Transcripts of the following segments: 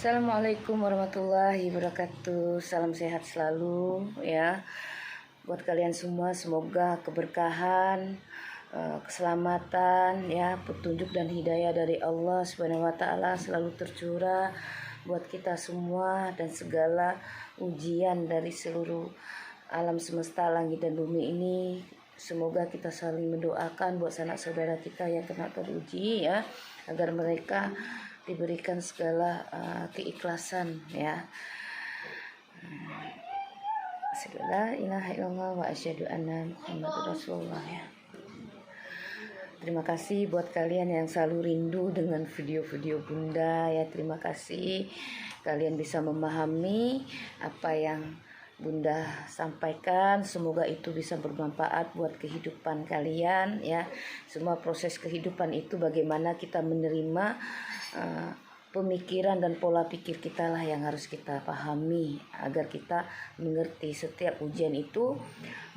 Assalamualaikum warahmatullahi wabarakatuh. Salam sehat selalu ya buat kalian semua. Semoga keberkahan, keselamatan ya, petunjuk dan hidayah dari Allah Subhanahu wa taala selalu tercurah buat kita semua dan segala ujian dari seluruh alam semesta langit dan bumi ini. Semoga kita saling mendoakan buat sanak saudara kita yang kena teruji ya, agar mereka diberikan segala keikhlasan ya. La ilaha illallah wa asyhadu anna Muhammadur Rasulullah ya. Terima kasih buat kalian yang selalu rindu dengan video-video Bunda ya. Terima kasih kalian bisa memahami apa yang Bunda sampaikan. Semoga itu bisa bermanfaat buat kehidupan kalian ya. Semua proses kehidupan itu bagaimana kita menerima pemikiran dan pola pikir kita lah yang harus kita pahami agar kita mengerti setiap ujian itu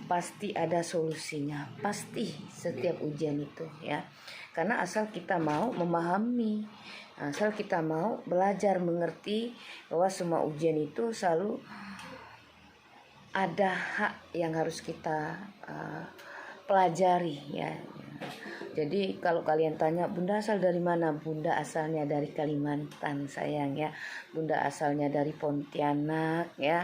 pasti ada solusinya, pasti setiap ujian itu ya. Karena asal kita mau memahami, asal kita mau belajar mengerti bahwa semua ujian itu selalu ada hak yang harus kita pelajari ya. Jadi kalau kalian tanya Bunda asal dari mana? Bunda asalnya dari Kalimantan sayang ya. Bunda asalnya dari Pontianak ya.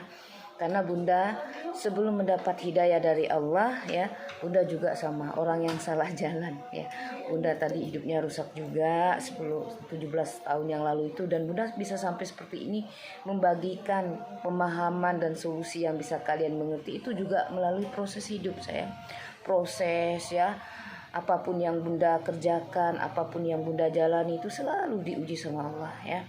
Karena Bunda sebelum mendapat hidayah dari Allah ya, Bunda juga sama orang yang salah jalan ya. Bunda tadi hidupnya rusak juga 17 tahun yang lalu itu, dan Bunda bisa sampai seperti ini membagikan pemahaman dan solusi yang bisa kalian mengerti itu juga melalui proses hidup saya. Proses ya. Apapun yang Bunda kerjakan, apapun yang Bunda jalani itu selalu diuji sama Allah ya.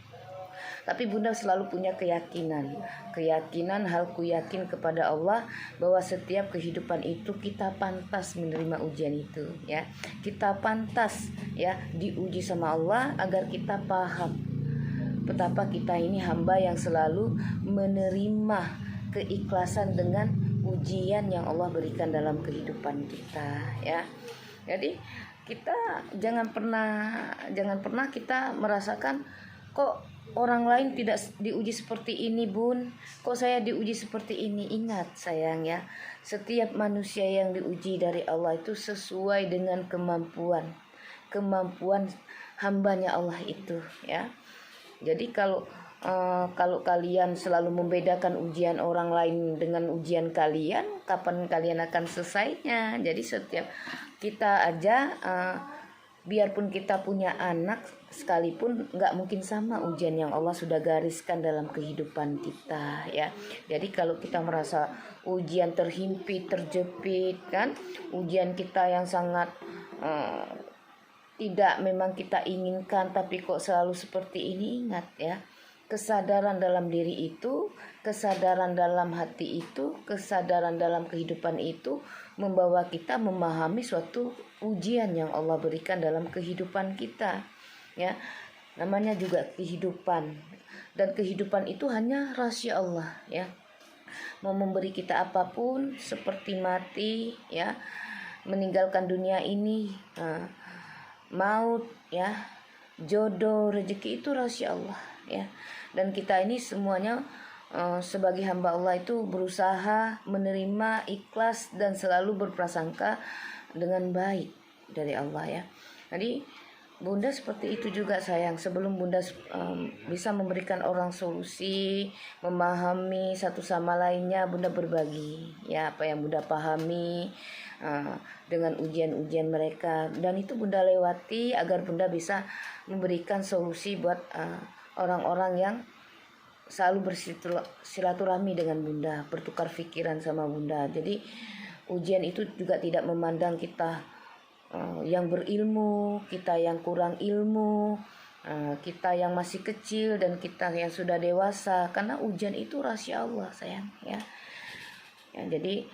Tapi Bunda selalu punya keyakinan, halku yakin kepada Allah bahwa setiap kehidupan itu kita pantas menerima ujian itu ya. Kita pantas ya diuji sama Allah agar kita paham betapa kita ini hamba yang selalu menerima keikhlasan dengan ujian yang Allah berikan dalam kehidupan kita ya. Jadi kita jangan pernah kita merasakan kok orang lain tidak diuji seperti ini Bun, kok saya diuji seperti ini. Ingat sayang ya, setiap manusia yang diuji dari Allah itu sesuai dengan kemampuan hambanya Allah itu ya. Jadi kalau kalian selalu membedakan ujian orang lain dengan ujian kalian, kapan kalian akan selesainya? Jadi setiap kita aja biarpun kita punya anak sekalipun nggak mungkin sama ujian yang Allah sudah gariskan dalam kehidupan kita ya. Jadi kalau kita merasa ujian terhimpit, terjepit kan, ujian kita yang sangat tidak memang kita inginkan tapi kok selalu seperti ini, ingat ya, kesadaran dalam diri itu, kesadaran dalam hati itu, kesadaran dalam kehidupan itu membawa kita memahami suatu ujian yang Allah berikan dalam kehidupan kita ya. Namanya juga kehidupan, dan kehidupan itu hanya rahasia Allah ya. Mau memberi kita apapun, seperti mati ya, meninggalkan dunia ini, maut ya, jodoh, rezeki itu rahasia Allah ya. Dan kita ini semuanya sebagai hamba Allah itu berusaha menerima, ikhlas dan selalu berprasangka dengan baik dari Allah ya. Jadi Bunda seperti itu juga sayang. Sebelum Bunda bisa memberikan orang solusi, memahami satu sama lainnya, Bunda berbagi ya apa yang Bunda pahami dengan ujian-ujian mereka, dan itu Bunda lewati agar Bunda bisa memberikan solusi buat orang-orang yang selalu bersilaturahmi dengan Bunda, bertukar pikiran sama Bunda. Jadi ujian itu juga tidak memandang kita yang berilmu, kita yang kurang ilmu, kita yang masih kecil dan kita yang sudah dewasa, karena ujian itu rahasia Allah sayang ya. Jadi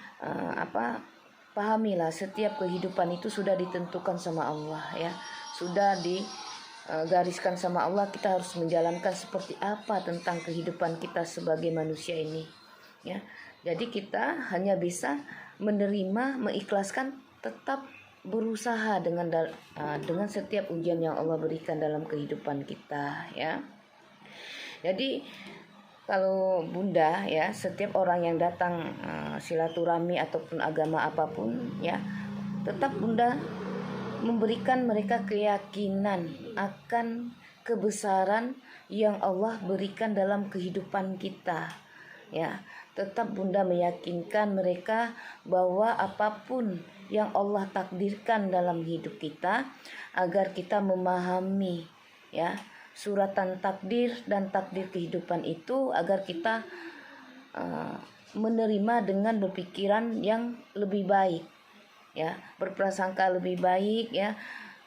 pahamilah setiap kehidupan itu sudah ditentukan sama Allah ya, sudah digariskan sama Allah. Kita harus menjalankan seperti apa tentang kehidupan kita sebagai manusia ini ya. Jadi kita hanya bisa menerima, mengikhlaskan, tetap berusaha dengan setiap ujian yang Allah berikan dalam kehidupan kita ya. Jadi kalau Bunda ya, setiap orang yang datang silaturahmi ataupun agama apapun ya, tetap Bunda memberikan mereka keyakinan akan kebesaran yang Allah berikan dalam kehidupan kita. Ya, tetap Bunda meyakinkan mereka bahwa apapun yang Allah takdirkan dalam hidup kita, agar kita memahami ya suratan takdir dan takdir kehidupan itu, agar kita menerima dengan berpikiran yang lebih baik ya, berprasangka lebih baik ya,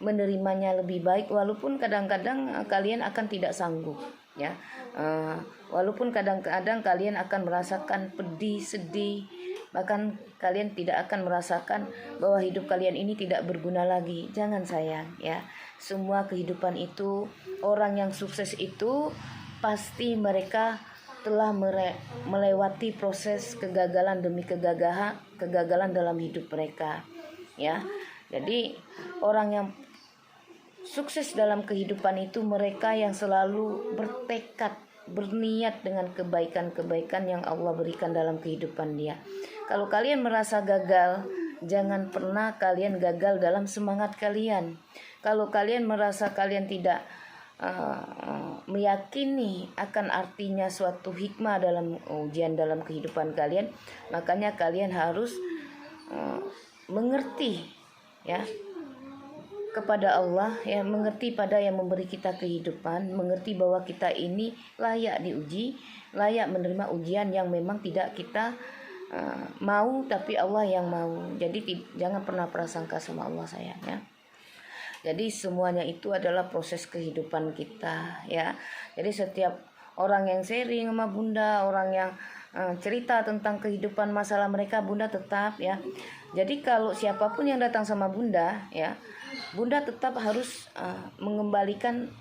menerimanya lebih baik, walaupun kadang-kadang kalian akan tidak sanggup ya, walaupun kadang-kadang kalian akan merasakan pedih, sedih, bahkan kalian tidak akan merasakan bahwa hidup kalian ini tidak berguna lagi. Jangan sayang ya, semua kehidupan itu, orang yang sukses itu pasti mereka telah melewati proses kegagalan demi kegagalan dalam hidup mereka ya. Jadi orang yang sukses dalam kehidupan itu mereka yang selalu bertekad, berniat dengan kebaikan-kebaikan yang Allah berikan dalam kehidupan dia. Kalau kalian merasa gagal, jangan pernah kalian gagal dalam semangat kalian. Kalau kalian merasa kalian tidak meyakini akan artinya suatu hikmah dalam ujian dalam kehidupan kalian, makanya kalian harus mengerti ya kepada Allah ya, mengerti pada yang memberi kita kehidupan, mengerti bahwa kita ini layak diuji, layak menerima ujian yang memang tidak kita mau, tapi Allah yang mau. Jadi jangan pernah prasangka sama Allah sayang ya. Jadi semuanya itu adalah proses kehidupan kita ya. Jadi setiap orang yang sharing sama Bunda, orang yang cerita tentang kehidupan masalah mereka, Bunda tetap ya. Jadi kalau siapapun yang datang sama Bunda ya, Bunda tetap harus mengembalikan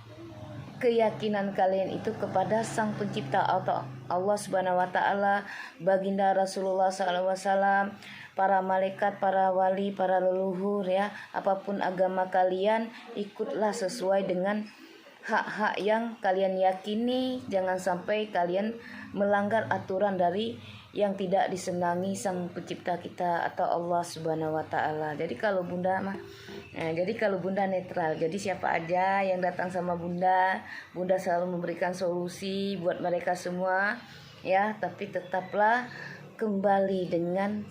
keyakinan kalian itu kepada Sang Pencipta atau Allah Subhanahu wa taala, baginda Rasulullah SAW, para malaikat, para wali, para leluhur ya. Apapun agama kalian, ikutlah sesuai dengan hak-hak yang kalian yakini. Jangan sampai kalian melanggar aturan dari yang tidak disenangi Sang Pencipta kita atau Allah Subhanahu wa taala. Jadi kalau Bunda netral. Jadi siapa aja yang datang sama Bunda, Bunda selalu memberikan solusi buat mereka semua ya, tapi tetaplah kembali dengan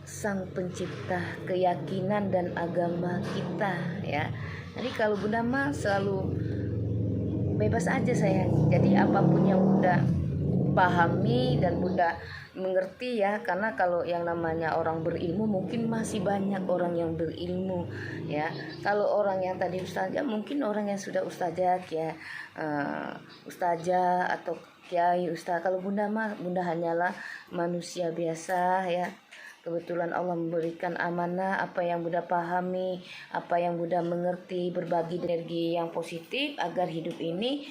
Sang Pencipta, keyakinan dan agama kita ya. Jadi kalau Bunda mah selalu bebas aja sayang. Jadi apapun yang Bunda pahami dan Bunda mengerti ya, karena kalau yang namanya orang berilmu, mungkin masih banyak orang yang berilmu ya. Kalau orang yang tadi ustazah, mungkin orang yang sudah ustazah ya, ustazah atau kiai ustaz. Kalau Bunda mah, Bunda hanyalah manusia biasa ya. Kebetulan Allah memberikan amanah, apa yang Bunda pahami, apa yang Bunda mengerti, berbagi energi yang positif agar hidup ini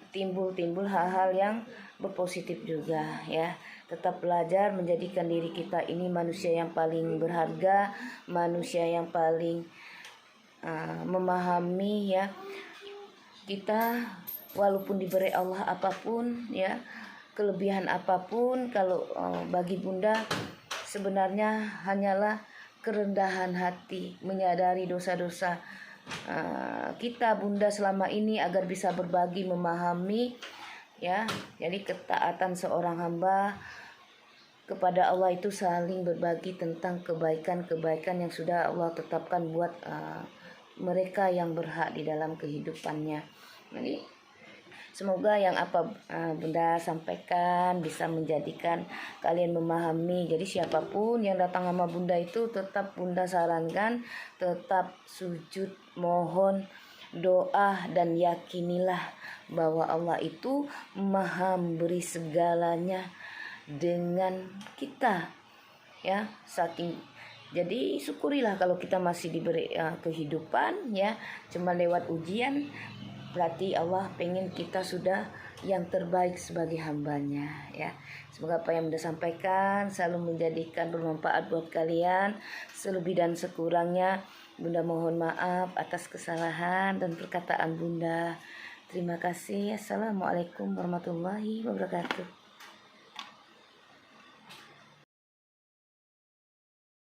timbul hal-hal yang berpositif juga ya. Tetap belajar menjadikan diri kita ini manusia yang paling berharga, manusia yang paling memahami ya. Kita walaupun diberi Allah apapun ya, kelebihan apapun, kalau bagi Bunda sebenarnya hanyalah kerendahan hati, menyadari dosa-dosa kita Bunda selama ini agar bisa berbagi, memahami ya. Jadi ketaatan seorang hamba kepada Allah itu saling berbagi tentang kebaikan-kebaikan yang sudah Allah tetapkan buat mereka yang berhak di dalam kehidupannya. Jadi semoga yang apa Bunda sampaikan bisa menjadikan kalian memahami. Jadi siapapun yang datang sama Bunda itu tetap Bunda sarankan, tetap sujud, mohon, doa, dan yakinilah bahwa Allah itu maha memberi segalanya dengan kita ya. Jadi syukurilah kalau kita masih diberi kehidupan ya, cuma lewat ujian, berarti Allah pengen kita sudah yang terbaik sebagai hambanya ya. Semoga apa yang Bunda sampaikan selalu menjadikan bermanfaat buat kalian. Selebih dan sekurangnya Bunda mohon maaf atas kesalahan dan perkataan Bunda. Terima kasih. Assalamualaikum warahmatullahi wabarakatuh.